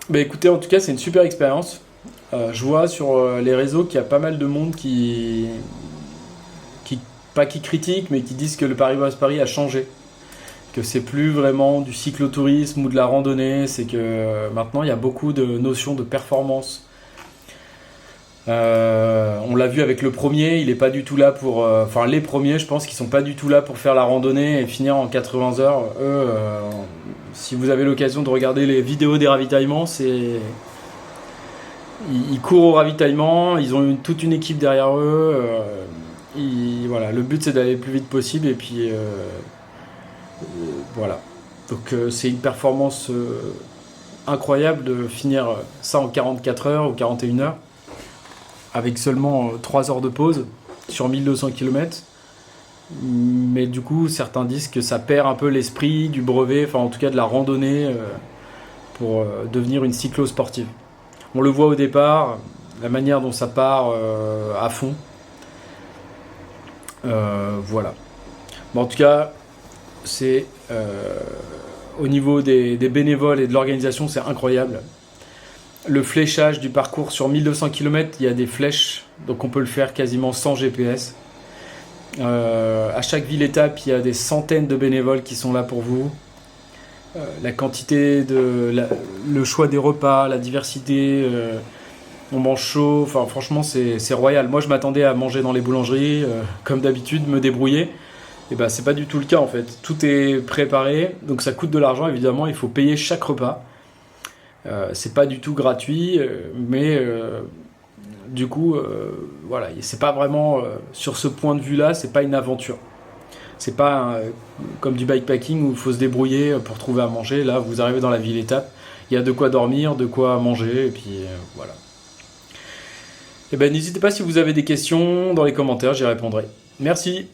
Bah écoutez, en tout cas, c'est une super expérience. Je vois sur les réseaux qu'il y a pas mal de monde qui, pas qui critiquent, mais qui disent que le Paris-Brest-Paris a changé. Que c'est plus vraiment du cyclotourisme ou de la randonnée, c'est que maintenant il y a beaucoup de notions de performance. On l'a vu avec le premier, il est pas du tout là pour. Enfin, les premiers, je pense qu'ils sont pas du tout là pour faire la randonnée et finir en 80 heures. Eux, si vous avez l'occasion de regarder les vidéos des ravitaillements, ils courent au ravitaillement, ils ont toute une équipe derrière eux. Voilà, le but c'est d'aller le plus vite possible et puis voilà. Donc c'est une performance incroyable de finir ça en 44 heures ou 41 heures avec seulement 3 heures de pause sur 1200 km. Mais du coup, certains disent que ça perd un peu l'esprit du brevet, enfin en tout cas de la randonnée pour devenir une cyclo-sportive. On le voit au départ, la manière dont ça part à fond. Voilà. Bon, en tout cas, c'est au niveau des bénévoles et de l'organisation, c'est incroyable. Le fléchage du parcours sur 1200 km, il y a des flèches, donc on peut le faire quasiment sans GPS. À chaque ville-étape, il y a des centaines de bénévoles qui sont là pour vous. La quantité le choix des repas, la diversité, on mange chaud, enfin franchement c'est royal. Moi je m'attendais à manger dans les boulangeries, comme d'habitude, me débrouiller. Et ben c'est pas du tout le cas en fait. Tout est préparé, donc ça coûte de l'argent évidemment, il faut payer chaque repas. C'est pas du tout gratuit, mais du coup, voilà, c'est pas vraiment sur ce point de vue-là, c'est pas une aventure. C'est pas comme du bikepacking où il faut se débrouiller pour trouver à manger. Là, vous arrivez dans la ville étape, il y a de quoi dormir, de quoi manger, et puis voilà. Et ben n'hésitez pas si vous avez des questions dans les commentaires, j'y répondrai. Merci.